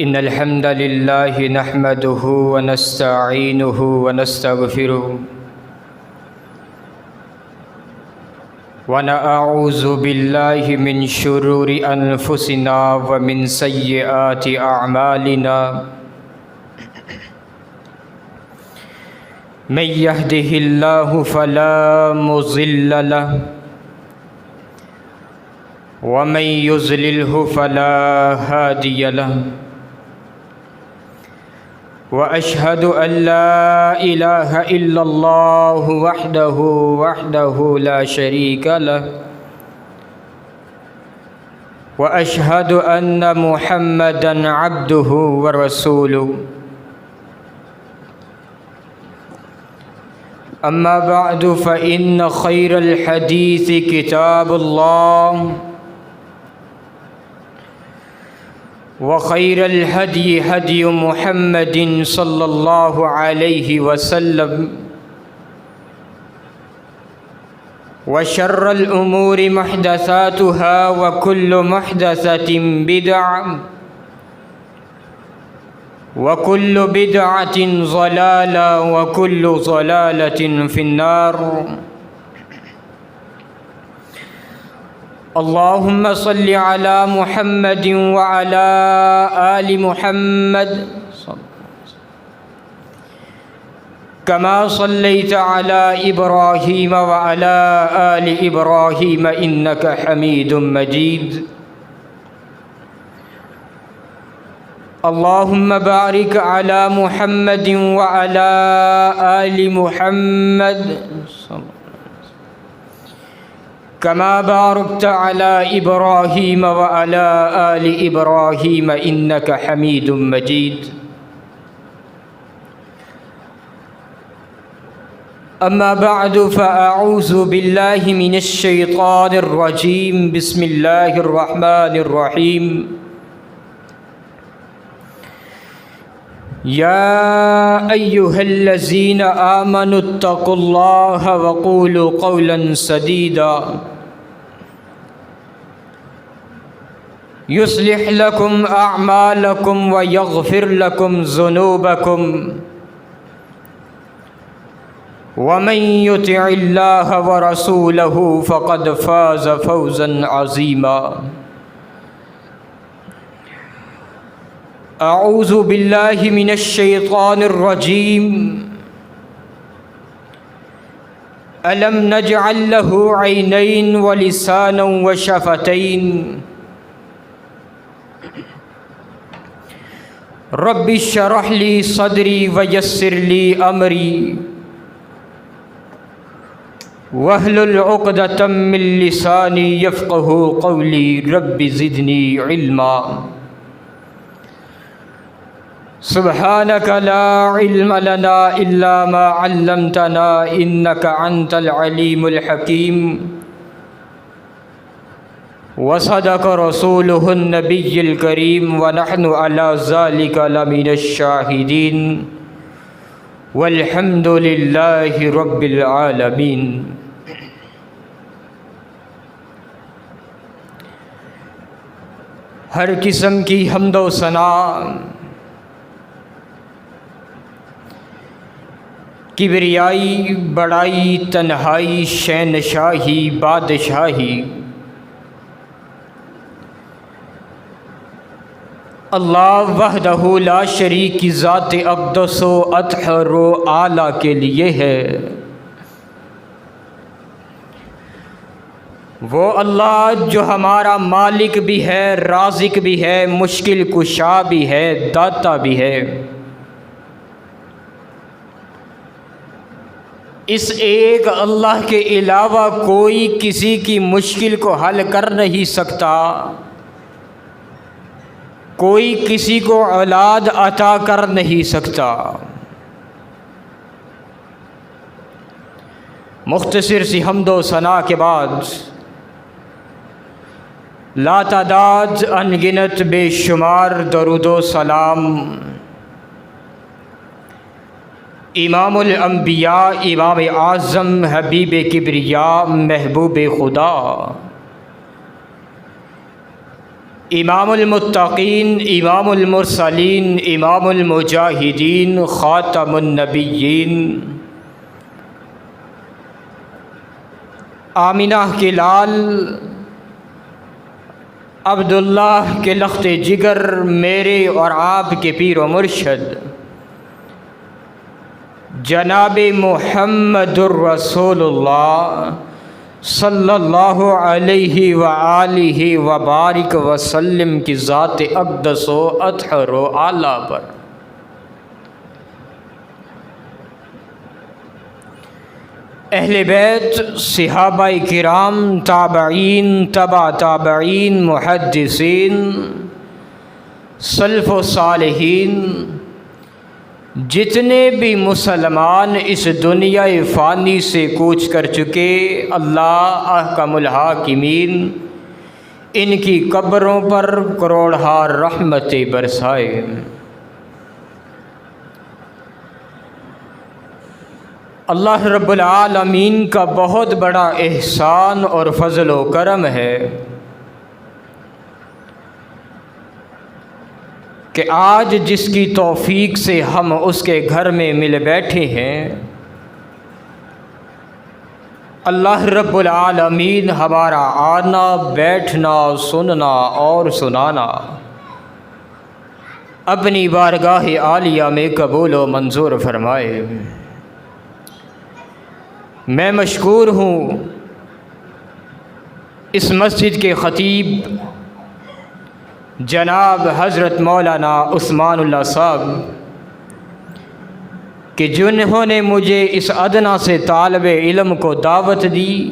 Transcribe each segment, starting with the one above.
إن الحمد لله نحمده ونستعينه ونستغفره ونعوذ بالله من شرور أنفسنا ومن سيئات أعمالنا من يهده الله فلا مضل له ومن يضلله فلا هادي له وأشهد أن لا إله إلا الله وحده لا شريك له وأشهد أن محمدًا عبده ورسوله أما بعد فإن خير الحديث كتاب الله وخير الهدي هدي محمد صلى الله عليه وسلم وشر الأمور محدثاتها وكل محدثة بدعة وكل بدعة ضلالة وكل ضلالة في النار اللهم صل على محمد وعلى آل محمد كما صليت على إبراهيم وعلى آل إبراهيم إنك حميد مجيد اللهم بارك على محمد وعلى آل محمد كما باركت على إبراهيم وعلى آل إبراهيم إنك حميد مجيد أما بعد فأعوذ بالله من الشيطان الرجيم بسم الله الرحمن الرحيم يا أيها الذين آمنوا اتقوا الله وقولوا قولا سديدا يصلح لكم أعمالكم ويغفر لكم ذنوبكم ومن يطع الله ورسوله فقد فاز فوزا عظيما أعوذ بالله من الشيطان الرجيم ألم نجعل له عينين ولسانا وشفتين رب اشرح لي صدري ويسر لي أمري واحلل عقدة من لساني يفقه قولي رب زدني علما سبحانك لا علم لنا إلا ما علمتنا إنك أنت العليم الحكيم وصدق رسوله النبي الكريم ونحن على ذلك لمن الشاهدين والحمد لله رب العالمين ہر قسم کی حمد و ثنا کبریائی بڑائی تنہائی شہنشاہی بادشاہی اللہ وحدہ لا شریک کی ذات اقدس و اطہر و اعلیٰ کے لیے ہے وہ اللہ جو ہمارا مالک بھی ہے رازق بھی ہے مشکل کشا بھی ہے داتا بھی ہے اس ایک اللہ کے علاوہ کوئی کسی کی مشکل کو حل کر نہیں سکتا کوئی کسی کو اولاد عطا کر نہیں سکتا مختصر سی حمد و ثنا کے بعد لا تعداد انگنت بے شمار درود و سلام امام الانبیاء امام اعظم حبیب کبریا محبوب خدا امام المتقین، امام المرسلین، امام المجاہدین، خاتم النبیین، آمینہ کے لال، عبداللہ کے لخت جگر، میرے اور آپ کے پیر و مرشد جناب محمد الرسول اللہ صلی اللہ علیہ وآلہ وبارک وسلم کی ذات اقدس و اطہر و اعلیٰ پر اہل بیت، صحابہ کرام، تابعین، تبع تابعین، محدثین، سلف و صالحین، جتنے بھی مسلمان اس دنیا فانی سے کوچ کر چکے، اللہ احکم الحاکمین ان کی قبروں پر کروڑہا رحمتیں برسائے۔ اللہ رب العالمین کا بہت بڑا احسان اور فضل و کرم ہے کہ آج جس کی توفیق سے ہم اس کے گھر میں مل بیٹھے ہیں، اللہ رب العالمین ہمارا آنا، بیٹھنا، سننا اور سنانا اپنی بارگاہ عالیہ میں قبول و منظور فرمائے۔ میں مشکور ہوں اس مسجد کے خطیب جناب حضرت مولانا عثمان اللہ صاحب کہ جنہوں نے مجھے اس ادنا سے طالب علم کو دعوت دی،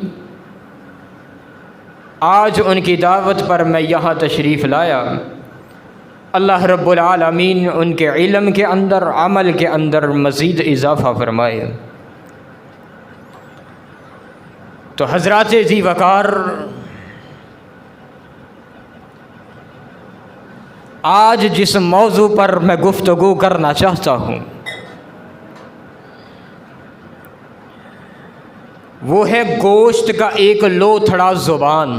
آج ان کی دعوت پر میں یہاں تشریف لایا۔ اللہ رب العالمین ان کے علم کے اندر، عمل کے اندر مزید اضافہ فرمائے۔ تو حضرات ذی وقار، آج جس موضوع پر میں گفتگو کرنا چاہتا ہوں وہ ہے گوشت کا ایک لوتھڑا زبان۔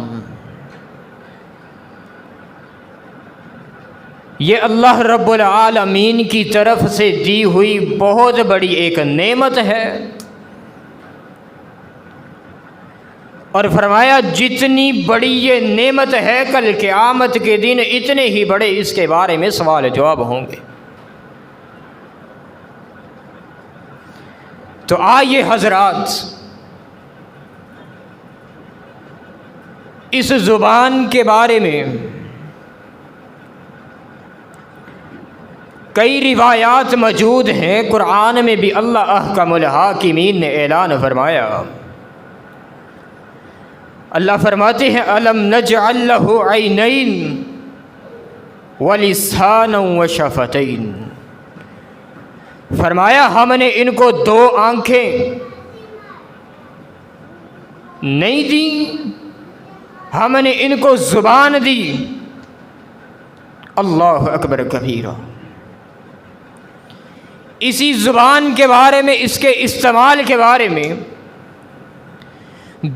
یہ اللہ رب العالمین کی طرف سے دی ہوئی بہت بڑی ایک نعمت ہے، اور فرمایا جتنی بڑی یہ نعمت ہے کل قیامت کے دن اتنے ہی بڑے اس کے بارے میں سوال جواب ہوں گے۔ تو آئیے حضرات، اس زبان کے بارے میں کئی روایات موجود ہیں۔ قرآن میں بھی اللہ احکم الحاکمین نے اعلان فرمایا۔ اللہ فرماتے ہیں أَلَمْ نَجْعَلْ لَهُ عَيْنَيْنِ وَلِسَانًا وَشَفَتَيْنِ، فرمایا ہم نے ان کو دو آنکھیں نہیں دی، ہم نے ان کو زبان دی۔ اللہ اکبر کبیرہ۔ اسی زبان کے بارے میں، اس کے استعمال کے بارے میں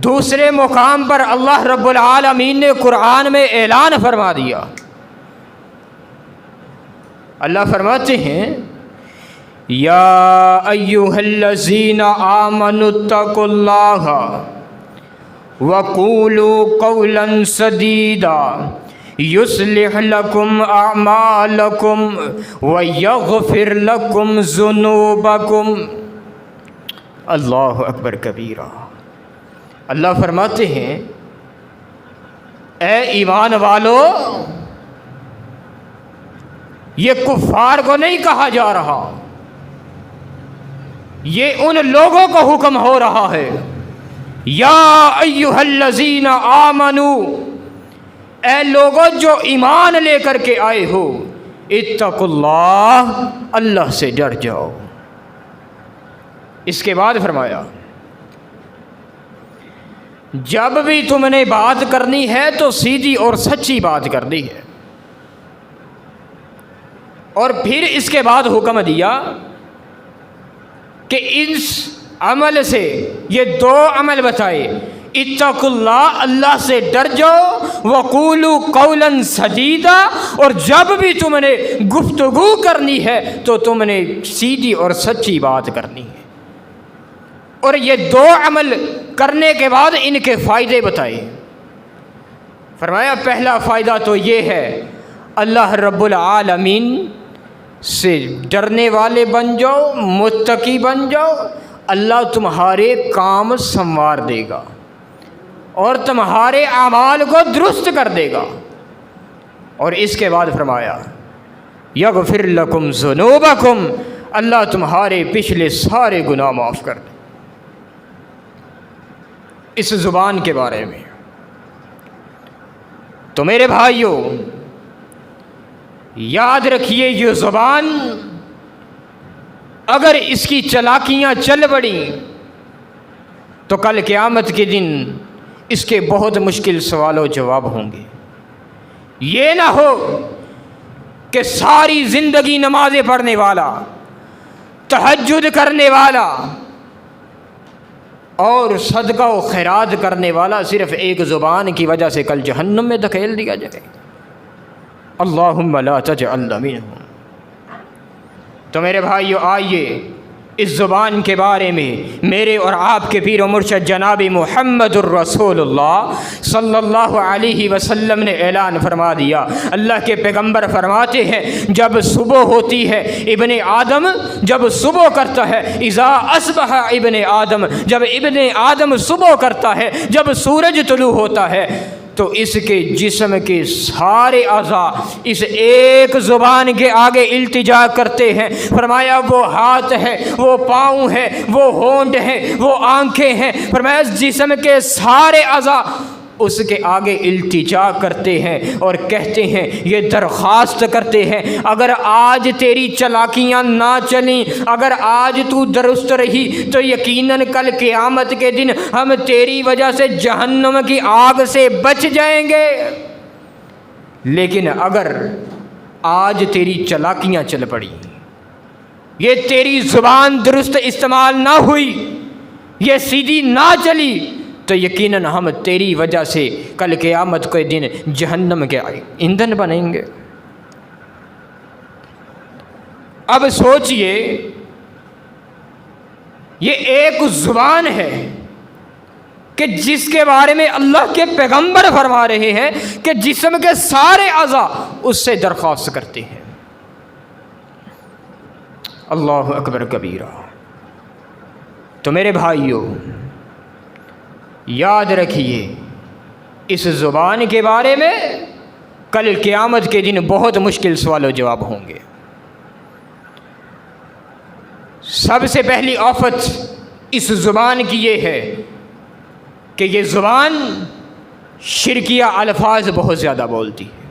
دوسرے مقام پر اللہ رب العالمین نے قرآن میں اعلان فرما دیا۔ اللہ فرماتے ہیں یا ایھا الذین آمنوا اتقوا اللہ وقولوا قولا سدیدا یصلح لکم اعمالکم ویغفر لکم ذنوبکم۔ اللہ اکبر کبیرہ۔ اللہ فرماتے ہیں اے ایمان والو، یہ کفار کو نہیں کہا جا رہا، یہ ان لوگوں کو حکم ہو رہا ہے۔ یا ایھا الذین آمنو، اے لوگوں جو ایمان لے کر کے آئے ہو، اتقوا اللہ، اللہ سے ڈر جاؤ۔ اس کے بعد فرمایا جب بھی تم نے بات کرنی ہے تو سیدھی اور سچی بات کرنی ہے۔ اور پھر اس کے بعد حکم دیا کہ اس عمل سے، یہ دو عمل بتائے، اتقوا اللہ، اللہ سے ڈر جاؤ، وقولوا قولا سدیدا، اور جب بھی تم نے گفتگو کرنی ہے تو تم نے سیدھی اور سچی بات کرنی ہے۔ اور یہ دو عمل کرنے کے بعد ان کے فائدے بتائے۔ فرمایا پہلا فائدہ تو یہ ہے اللہ رب العالمین سے ڈرنے والے بن جاؤ، متقی بن جاؤ، اللہ تمہارے کام سنوار دے گا اور تمہارے اعمال کو درست کر دے گا۔ اور اس کے بعد فرمایا یغفر لکم ذنوبکم، اللہ تمہارے پچھلے سارے گناہ معاف کر دے۔ اس زبان کے بارے میں تو میرے بھائیوں یاد رکھیے، یہ زبان اگر اس کی چلاکیاں چل پڑیں تو کل قیامت کے دن اس کے بہت مشکل سوال و جواب ہوں گے۔ یہ نہ ہو کہ ساری زندگی نمازیں پڑھنے والا، تہجد کرنے والا اور صدقہ و خیرات کرنے والا صرف ایک زبان کی وجہ سے کل جہنم میں دھکیل دیا جائے۔ اللہم لا تجعلنا منہم۔ تو میرے بھائیو آئیے اس زبان کے بارے میں میرے اور آپ کے پیر و مرشد جناب محمد الرسول اللہ صلی اللہ علیہ وسلم نے اعلان فرما دیا۔ اللہ کے پیغمبر فرماتے ہیں جب صبح ہوتی ہے ابن آدم جب صبح کرتا ہے، اذا اصبح ابن آدم، جب ابن آدم صبح کرتا ہے، جب سورج طلوع ہوتا ہے تو اس کے جسم کے سارے اعضاء اس ایک زبان کے آگے التجا کرتے ہیں۔ فرمایا وہ ہاتھ ہے، وہ پاؤں ہے، وہ ہونٹ ہے، وہ آنکھیں ہیں، فرمایا جسم کے سارے اعضاء اس کے آگے التجا کرتے ہیں اور کہتے ہیں، یہ درخواست کرتے ہیں اگر آج تیری چلاکیاں نہ چلیں، اگر آج تو درست رہی تو یقیناً کل قیامت کے دن ہم تیری وجہ سے جہنم کی آگ سے بچ جائیں گے، لیکن اگر آج تیری چلاکیاں چل پڑی، یہ تیری زبان درست استعمال نہ ہوئی، یہ سیدھی نہ چلی، تو یقیناً ہم تیری وجہ سے کل قیامت کے دن جہنم کے ایندھن بنیں گے۔ اب سوچئے یہ ایک زبان ہے کہ جس کے بارے میں اللہ کے پیغمبر فرما رہے ہیں کہ جسم کے سارے اعضاء اس سے درخواست کرتے ہیں۔ اللہ اکبر کبیرہ۔ تو میرے بھائیوں یاد رکھیے اس زبان کے بارے میں کل قیامت کے دن بہت مشکل سوال و جواب ہوں گے۔ سب سے پہلی آفت اس زبان کی یہ ہے کہ یہ زبان شرکیہ الفاظ بہت زیادہ بولتی ہے۔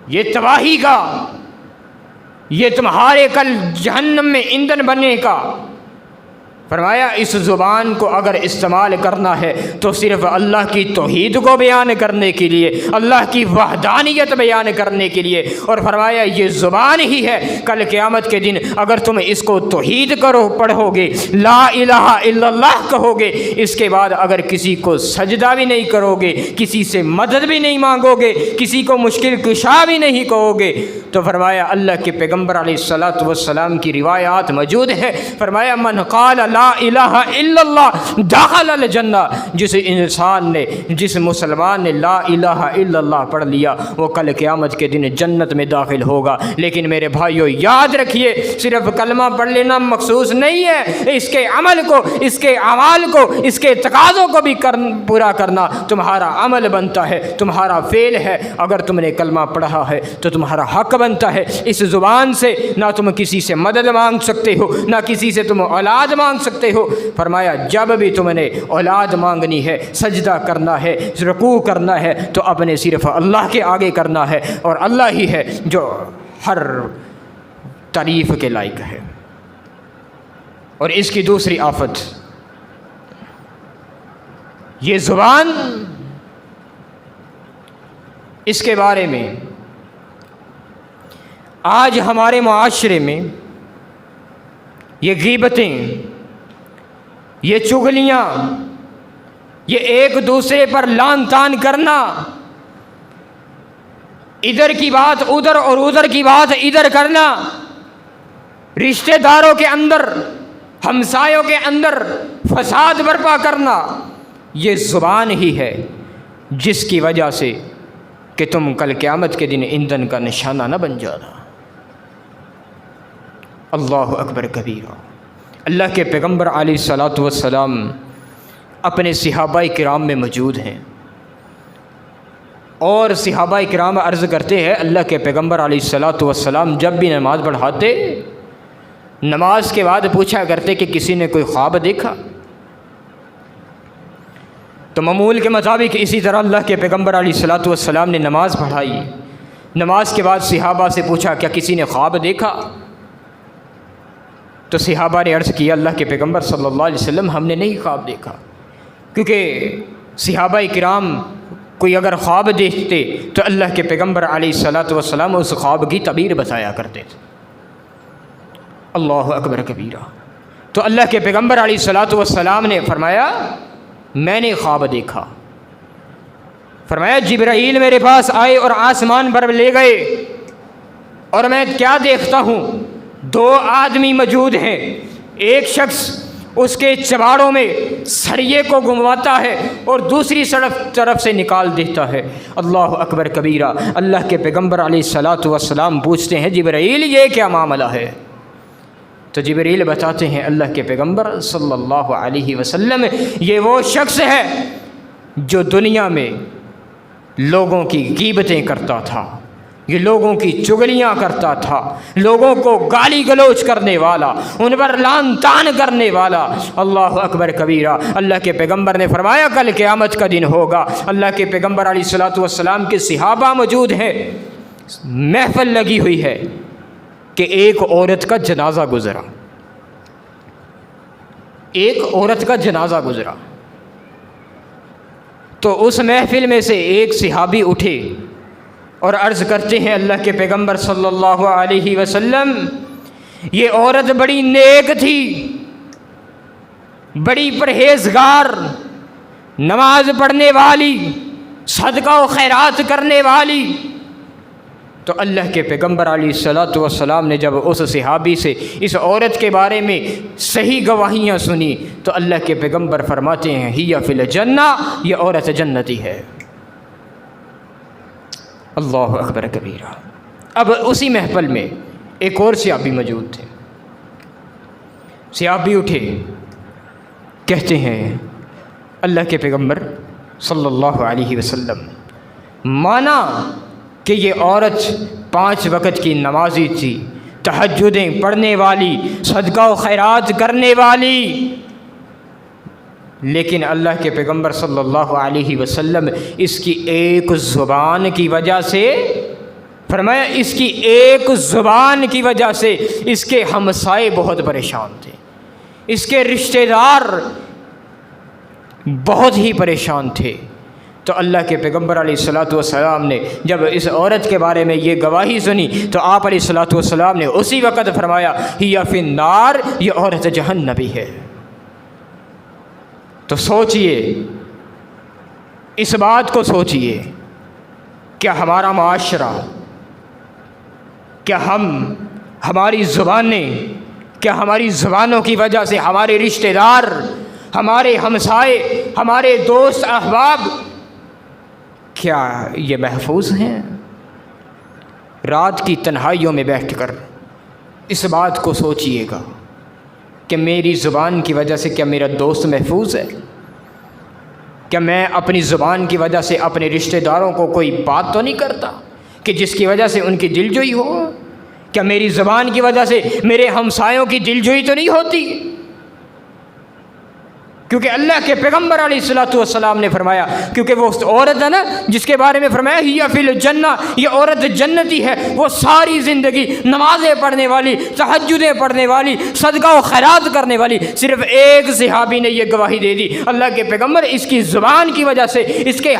یہ تباہی کا، یہ تمہارے کل جہنم میں ایندھن بننے کا۔ فرمایا اس زبان کو اگر استعمال کرنا ہے تو صرف اللہ کی توحید کو بیان کرنے کے لیے، اللہ کی وحدانیت بیان کرنے کے لیے، اور فرمایا یہ زبان ہی ہے کل قیامت کے دن اگر تم اس کو توحید کرو، پڑھو گے، لا الہ الا اللہ کہو گے، اس کے بعد اگر کسی کو سجدہ بھی نہیں کرو گے، کسی سے مدد بھی نہیں مانگو گے، کسی کو مشکل کشا بھی نہیں کہو گے، تو فرمایا اللہ کے پیغمبر علیہ الصلاۃ والسلام کی روایات موجود ہے، فرمایا من قال لا الہ الا اللہ دخل الجنہ، جس انسان نے، جس مسلمان نے لا الہ الا اللہ پڑھ لیا وہ کل قیامت کے دن جنت میں داخل ہوگا۔ لیکن میرے بھائیو یاد رکھیے صرف کلمہ پڑھ لینا مخصوص نہیں ہے، اس کے عمل کو، اس کے اعمال کو، اس کے تقاضوں کو بھی پورا کرنا تمہارا عمل بنتا ہے، تمہارا فعل ہے۔ اگر تم نے کلمہ پڑھا ہے تو تمہارا حق بنتا ہے اس زبان سے نہ تم کسی سے مدد مانگ سکتے ہو، نہ کسی سے تم اولاد مانگ سکتے ہو۔ فرمایا جب بھی تم نے اولاد مانگنی ہے، سجدہ کرنا ہے، رکوع کرنا ہے تو اپنے صرف اللہ کے آگے کرنا ہے، اور اللہ ہی ہے جو ہر تعریف کے لائق ہے۔ اور اس کی دوسری آفت یہ زبان، اس کے بارے میں آج ہمارے معاشرے میں یہ غیبتیں، یہ چغلیاں، یہ ایک دوسرے پر لان تان کرنا، ادھر کی بات ادھر اور ادھر کی بات ادھر کرنا، رشتہ داروں کے اندر، ہمسایوں کے اندر فساد برپا کرنا، یہ زبان ہی ہے جس کی وجہ سے کہ تم کل قیامت کے دن ایندھن کا نشانہ نہ بن جانا۔ اللہ اکبر کبیرہ۔ اللہ کے پیغمبر علیہ الصلاۃ والسلام اپنے صحابہ کرام میں موجود ہیں، اور صحابہ کرام عرض کرتے ہیں اللہ کے پیغمبر علیہ الصلاۃ والسلام جب بھی نماز پڑھاتے، نماز کے بعد پوچھا کرتے کہ کسی نے کوئی خواب دیکھا؟ تو معمول کے مطابق اسی طرح اللہ کے پیغمبر علیہ الصلاۃ والسلام نے نماز پڑھائی، نماز کے بعد صحابہ سے پوچھا کیا کسی نے خواب دیکھا؟ تو صحابہ نے عرض کیا اللہ کے پیغمبر صلی اللہ علیہ وسلم ہم نے نہیں خواب دیکھا، کیونکہ صحابہ کرام کوئی اگر خواب دیکھتے تو اللہ کے پیغمبر علیہ الصلاۃ والسلام اس خواب کی تعبیر بتایا کرتے تھے۔ اللہ اکبر کبیرہ۔ تو اللہ کے پیغمبر علیہ الصلاۃ والسلام نے فرمایا میں نے خواب دیکھا، فرمایا جبرائیل میرے پاس آئے اور آسمان پر لے گئے، اور میں کیا دیکھتا ہوں، دو آدمی موجود ہیں، ایک شخص اس کے چباڑوں میں سریے کو گمواتا ہے اور دوسری طرف سے نکال دیتا ہے۔ اللہ اکبر کبیرہ۔ اللہ کے پیغمبر علیہ الصلاۃ والسلام پوچھتے ہیں جبرائیل یہ کیا معاملہ ہے؟ تو جبرائیل بتاتے ہیں اللہ کے پیغمبر صلی اللہ علیہ وسلم یہ وہ شخص ہے جو دنیا میں لوگوں کی غیبتیں کرتا تھا، یہ لوگوں کی چغلیاں کرتا تھا، لوگوں کو گالی گلوچ کرنے والا، ان پر لعن طعن کرنے والا۔ اللہ اکبر کبیرہ۔ اللہ کے پیغمبر نے فرمایا کل قیامت کا دن ہوگا، اللہ کے پیغمبر علیہ الصلاۃ والسلام کے صحابہ موجود ہیں، محفل لگی ہوئی ہے کہ ایک عورت کا جنازہ گزرا، ایک عورت کا جنازہ گزرا، تو اس محفل میں سے ایک صحابی اٹھے اور عرض کرتے ہیں اللہ کے پیغمبر صلی اللہ علیہ وسلم یہ عورت بڑی نیک تھی، بڑی پرہیزگار، نماز پڑھنے والی، صدقہ و خیرات کرنے والی۔ تو اللہ کے پیغمبر علیہ الصلاۃ والسلام نے جب اس صحابی سے اس عورت کے بارے میں صحیح گواہیاں سنی تو اللہ کے پیغمبر فرماتے ہیں ہی فی الجنہ، یہ عورت جنتی ہے۔ اللہ اکبر کبیرہ۔ اب اسی محفل میں ایک اور صحابی موجود تھے، صحابی اٹھے، کہتے ہیں اللہ کے پیغمبر صلی اللہ علیہ وسلم مانا کہ یہ عورت 5 وقت کی نمازی تھی، تہجدیں پڑھنے والی، صدقہ و خیرات کرنے والی، لیکن اللہ کے پیغمبر صلی اللہ علیہ وسلم اس کی ایک زبان کی وجہ سے، فرمایا اس کی ایک زبان کی وجہ سے اس کے ہمسائے بہت پریشان تھے، اس کے رشتہ دار بہت ہی پریشان تھے۔ تو اللہ کے پیغمبر علیہ الصلاۃ والسلام نے جب اس عورت کے بارے میں یہ گواہی سنی تو آپ علیہ الصلاۃ والسلام نے اسی وقت فرمایا ہی فی النار، یہ عورت جہنمی ہے۔ تو سوچئے، اس بات کو سوچئے، کیا ہمارا معاشرہ، کیا ہماری زبانیں، کیا ہماری زبانوں کی وجہ سے ہمارے رشتہ دار، ہمارے ہمسائے، ہمارے دوست احباب، کیا یہ محفوظ ہیں؟ رات کی تنہائیوں میں بیٹھ کر اس بات کو سوچئے گا کہ میری زبان کی وجہ سے کیا میرا دوست محفوظ ہے؟ کیا میں اپنی زبان کی وجہ سے اپنے رشتہ داروں کو کوئی بات تو نہیں کرتا کہ جس کی وجہ سے ان کی دل جوئی ہو؟ کیا میری زبان کی وجہ سے میرے ہمسایوں کی دل جوئی تو نہیں ہوتی؟ کیونکہ اللہ کے پیغمبر علیہ الصلاۃ والسلام نے فرمایا، کیونکہ وہ عورت ہے نا جس کے بارے میں فرمایا ہی فی الجنہ، یہ عورت جنتی ہے، وہ ساری زندگی نمازیں پڑھنے والی، تہجدیں پڑھنے والی، صدقہ و خیرات کرنے والی، صرف ایک صحابی نے یہ گواہی دے دی اللہ کے پیغمبر اس کی زبان کی وجہ سے اس کے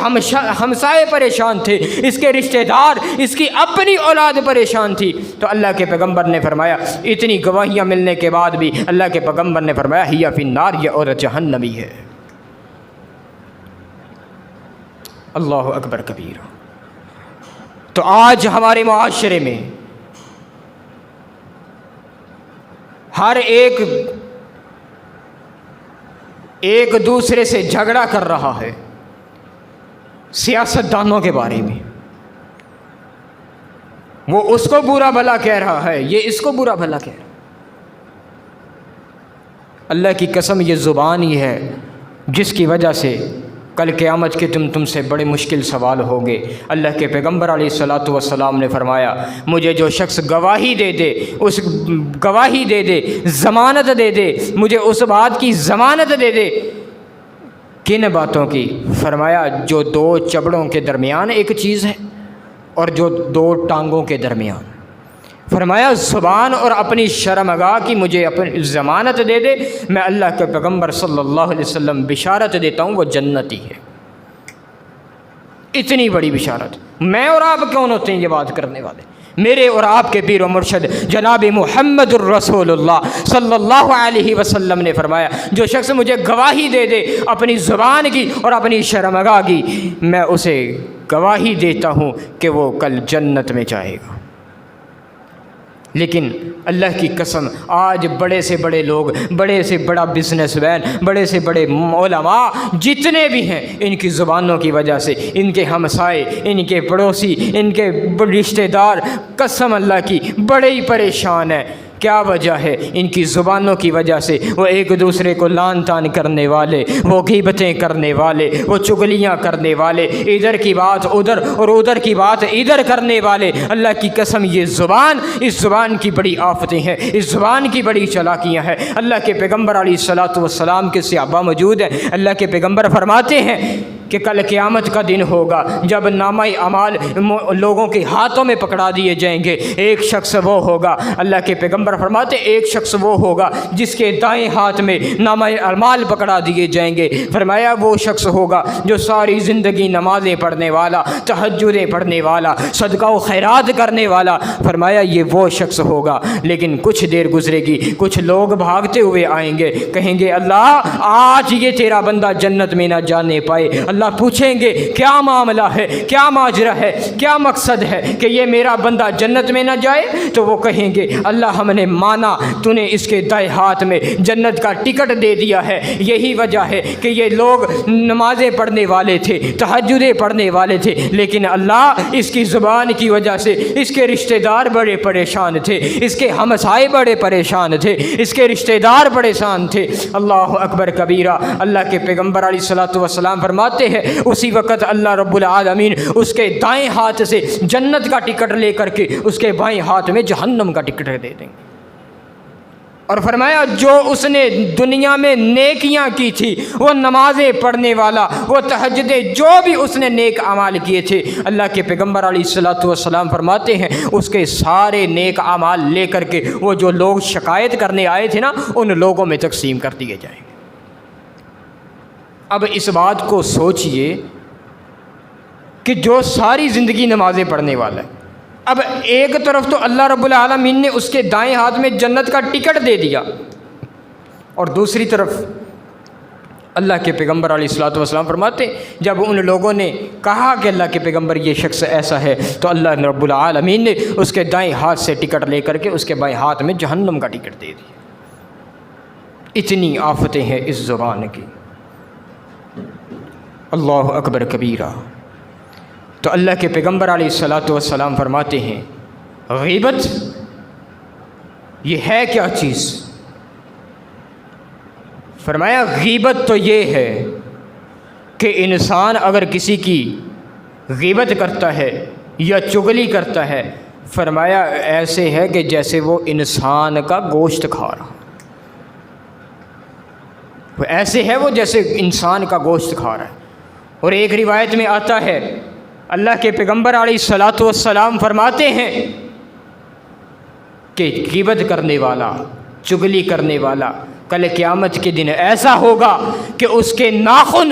ہمسائے پریشان تھے، اس کے رشتہ دار، اس کی اپنی اولاد پریشان تھی۔ تو اللہ کے پیغمبر نے فرمایا اتنی گواہیاں ملنے کے بعد بھی اللہ کے پیغمبر نے فرمایا ہی فی النار، یہ عورت جہنم ہے۔ اللہ اکبر کبیرہ۔ تو آج ہمارے معاشرے میں ہر ایک دوسرے سے جھگڑا کر رہا ہے سیاستدانوں کے بارے میں۔ وہ اس کو برا بھلا کہہ رہا ہے، یہ اس کو برا بھلا کہہ رہا ہے۔ اللہ کی قسم یہ زبان ہی ہے جس کی وجہ سے کل قیامت کے تم سے بڑے مشکل سوال ہوگے۔ اللہ کے پیغمبر علیہ الصلاۃ والسلام نے فرمایا، مجھے جو شخص گواہی دے دے، اس گواہی دے دے، ضمانت دے دے، مجھے اس بات کی ضمانت دے دے۔ کن باتوں کی؟ فرمایا جو دو چبڑوں کے درمیان ایک چیز ہے اور جو دو ٹانگوں کے درمیان۔ فرمایا زبان اور اپنی شرمگاہ کی مجھے اپنی ضمانت دے دے، میں اللہ کے پیغمبر صلی اللہ علیہ وسلم بشارت دیتا ہوں وہ جنتی ہے۔ اتنی بڑی بشارت، میں اور آپ کون ہوتے ہیں یہ بات کرنے والے؟ میرے اور آپ کے پیر و مرشد جناب محمد الرسول اللہ صلی اللہ علیہ وسلم نے فرمایا، جو شخص مجھے گواہی دے دے اپنی زبان کی اور اپنی شرمگاہ کی، میں اسے گواہی دیتا ہوں کہ وہ کل جنت میں جائے گا۔ لیکن اللہ کی قسم آج بڑے سے بڑے لوگ، بڑے سے بڑا بزنس مین، بڑے سے بڑے علماء جتنے بھی ہیں، ان کی زبانوں کی وجہ سے ان کے ہمسائے، ان کے پڑوسی، ان کے رشتہ دار قسم اللہ کی بڑے ہی پریشان ہیں۔ کیا وجہ ہے؟ ان کی زبانوں کی وجہ سے۔ وہ ایک دوسرے کو لان تان کرنے والے، وہ غیبتیں کرنے والے، وہ چغلیاں کرنے والے، ادھر کی بات ادھر اور ادھر کی بات ادھر کرنے والے۔ اللہ کی قسم یہ زبان، اس زبان کی بڑی آفتیں ہیں، اس زبان کی بڑی چالاکیاں ہیں۔ اللہ کے پیغمبر علیہ الصلاۃ والسلام کے صحابہ موجود ہیں۔ اللہ کے پیغمبر فرماتے ہیں کہ کل قیامت کا دن ہوگا جب نامہ اعمال لوگوں کے ہاتھوں میں پکڑا دیے جائیں گے۔ ایک شخص وہ ہوگا، اللہ کے پیغمبر فرماتے ایک شخص وہ ہوگا جس کے دائیں ہاتھ میں نامہ اعمال پکڑا دیے جائیں گے۔ فرمایا وہ شخص ہوگا جو ساری زندگی نمازیں پڑھنے والا، تہجدیں پڑھنے والا، صدقہ و خیرات کرنے والا۔ فرمایا یہ وہ شخص ہوگا۔ لیکن کچھ دیر گزرے گی، کچھ لوگ بھاگتے ہوئے آئیں گے، کہیں گے اللہ آج یہ تیرا بندہ جنت میں نہ جانے پائے۔ اللہ پوچھیں گے کیا معاملہ ہے، کیا ماجرا ہے، کیا مقصد ہے کہ یہ میرا بندہ جنت میں نہ جائے؟ تو وہ کہیں گے اللہ ہم نے مانا تو نے اس کے دائیں ہاتھ میں جنت کا ٹکٹ دے دیا ہے، یہی وجہ ہے کہ یہ لوگ نمازیں پڑھنے والے تھے، تہجدیں پڑھنے والے تھے، لیکن اللہ اس کی زبان کی وجہ سے اس کے رشتہ دار بڑے پریشان تھے، اس کے ہمسائے بڑے پریشان تھے، اس کے رشتہ دار پریشان تھے۔ اللہ اکبر کبیرہ۔ اللہ کے پیغمبر علیہ الصلاۃ والسلام فرماتے ہیں اسی وقت اللہ رب العالمین اس کے دائیں ہاتھ سے جنت کا ٹکٹ لے کر کے اس کے بائیں ہاتھ میں جہنم کا ٹکٹ دے دیں گے۔ اور فرمایا جو اس نے دنیا میں نیکیاں کی تھی، وہ نمازیں پڑھنے والا، وہ تہجدیں، جو بھی اس نے نیک اعمال کیے تھے، اللہ کے پیغمبر علیہ الصلاۃ والسلام فرماتے ہیں اس کے سارے نیک اعمال لے کر کے وہ جو لوگ شکایت کرنے آئے تھے نا، ان لوگوں میں تقسیم کر دیے جائیں گے۔ اب اس بات کو سوچئے کہ جو ساری زندگی نمازیں پڑھنے والا ہے، اب ایک طرف تو اللہ رب العالمین نے اس کے دائیں ہاتھ میں جنت کا ٹکٹ دے دیا، اور دوسری طرف اللہ کے پیغمبر علیہ الصلوۃ والسلام فرماتے جب ان لوگوں نے کہا کہ اللہ کے پیغمبر یہ شخص ایسا ہے، تو اللہ رب العالمین نے اس کے دائیں ہاتھ سے ٹکٹ لے کر کے اس کے بائیں ہاتھ میں جہنم کا ٹکٹ دے دیا۔ اتنی آفتیں ہیں اس زبان کی۔ اللہ اکبر کبیرہ۔ تو اللہ کے پیغمبر علیہ الصلوۃ والسلام فرماتے ہیں غیبت یہ ہے کیا چیز؟ فرمایا غیبت تو یہ ہے کہ انسان اگر کسی کی غیبت کرتا ہے یا چغلی کرتا ہے، فرمایا ایسے ہے کہ جیسے وہ انسان کا گوشت کھا رہا، وہ ایسے ہے وہ جیسے انسان کا گوشت کھا رہا ہے۔ اور ایک روایت میں آتا ہے اللہ کے پیغمبر علیہ الصلوۃ والسلام فرماتے ہیں کہ غیبت کرنے والا، چغلی کرنے والا کل قیامت کے دن ایسا ہوگا کہ اس کے ناخن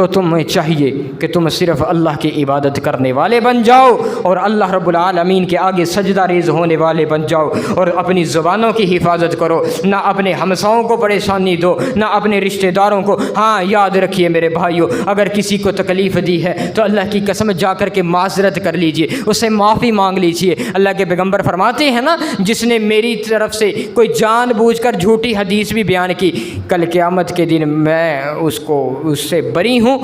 تو تمہیں چاہیے کہ تم صرف اللہ کی عبادت کرنے والے بن جاؤ اور اللہ رب العالمین کے آگے سجدہ ریز ہونے والے بن جاؤ، اور اپنی زبانوں کی حفاظت کرو، نہ اپنے ہمساؤں کو پریشانی دو، نہ اپنے رشتہ داروں کو۔ ہاں یاد رکھیے میرے بھائیو، اگر کسی کو تکلیف دی ہے تو اللہ کی قسم جا کر کے معذرت کر لیجئے، اس سے معافی مانگ لیجئے۔ اللہ کے پیغمبر فرماتے ہیں نا، جس نے میری طرف سے کوئی جان بوجھ کر جھوٹی حدیث بھی بیان کی، کل قیامت کے دن میں اس سے بری ہوں۔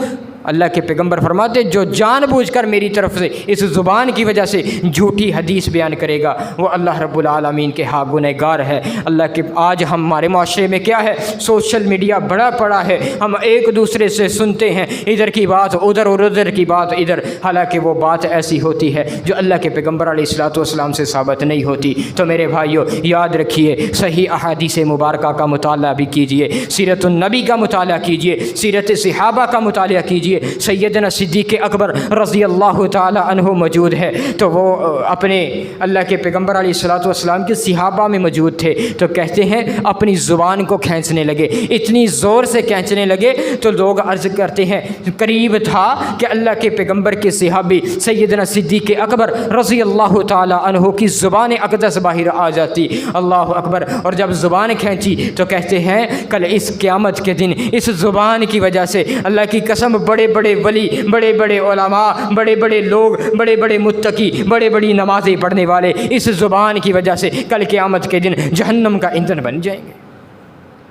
اللہ کے پیغمبر فرماتے جو جان بوجھ کر میری طرف سے اس زبان کی وجہ سے جھوٹی حدیث بیان کرے گا وہ اللہ رب العالمین کے ہاں گنہگار ہے۔ اللہ کے آج ہمارے معاشرے میں کیا ہے، سوشل میڈیا بڑا پڑا ہے، ہم ایک دوسرے سے سنتے ہیں ادھر کی بات ادھر اور ادھر کی بات ادھر، حالانکہ وہ بات ایسی ہوتی ہے جو اللہ کے پیغمبر علیہ الصلوۃ والسلام سے ثابت نہیں ہوتی۔ تو میرے بھائیو یاد رکھیے، صحیح احادیث مبارکہ کا مطالعہ بھی کیجیے، سیرت النبی کا مطالعہ کیجیے، سیرت صحابہ کا مطالعہ کیجیے۔ سیدنا صدیق اکبر رضی اللہ تعالی عنہ موجود ہے، تو وہ اپنے اللہ کے پیغمبر علیہ الصلوۃ والسلام کے صحابہ میں موجود تھے، تو کہتے ہیں اپنی زبان کو کھینچنے لگے، اتنی زور سے کھینچنے لگے تو لوگ عرض کرتے ہیں قریب تھا کہ اللہ کے پیغمبر کے صحابی سیدنا صدیق اکبر رضی اللہ تعالی عنہ کی زبان اقدس باہر آ جاتی۔ اللہ اکبر۔ اور جب زبان کھینچی تو کہتے ہیں کل اس قیامت کے دن اس زبان کی وجہ سے اللہ کی قسم بڑے بڑے ولی، بڑے بڑے علماء، بڑے بڑے لوگ، بڑے بڑے متقی، بڑے بڑی نمازیں پڑھنے والے اس زبان کی وجہ سے کل قیامت کے دن جہنم کا ایندھن بن جائیں گے۔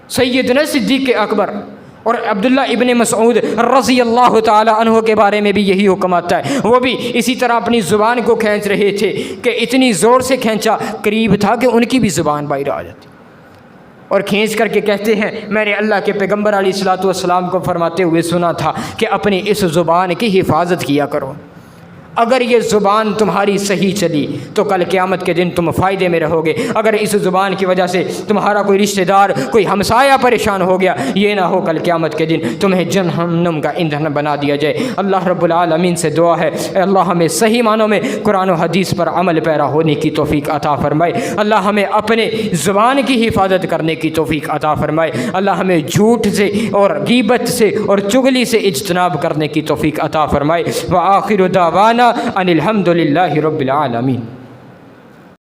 سیدنا صدیق اکبر اور عبداللہ ابن مسعود رضی اللہ تعالی عنہ کے بارے میں بھی یہی حکم آتا ہے، وہ بھی اسی طرح اپنی زبان کو کھینچ رہے تھے کہ اتنی زور سے کھینچا قریب تھا کہ ان کی بھی زبان باہر آ جاتی، اور کھینچ کر کے کہتے ہیں میں نے اللہ کے پیغمبر علیہ الصلوۃ والسلام کو فرماتے ہوئے سنا تھا کہ اپنی اس زبان کی حفاظت کیا کرو، اگر یہ زبان تمہاری صحیح چلی تو کل قیامت کے دن تم فائدے میں رہو گے، اگر اس زبان کی وجہ سے تمہارا کوئی رشتہ دار، کوئی ہمسایہ پریشان ہو گیا، یہ نہ ہو کل قیامت کے دن تمہیں جہنم کا ایندھن بنا دیا جائے۔ اللہ رب العالمین سے دعا ہے اے اللہ ہمیں صحیح معنوں میں قرآن و حدیث پر عمل پیرا ہونے کی توفیق عطا فرمائے، اللہ ہمیں اپنے زبان کی حفاظت کرنے کی توفیق عطا فرمائے، اللہ ہمیں جھوٹ سے اور غیبت سے اور چغلی سے اجتناب کرنے کی توفیق عطا فرمائے۔ وآخر دعوانا ان الحمد للہ رب العالمین۔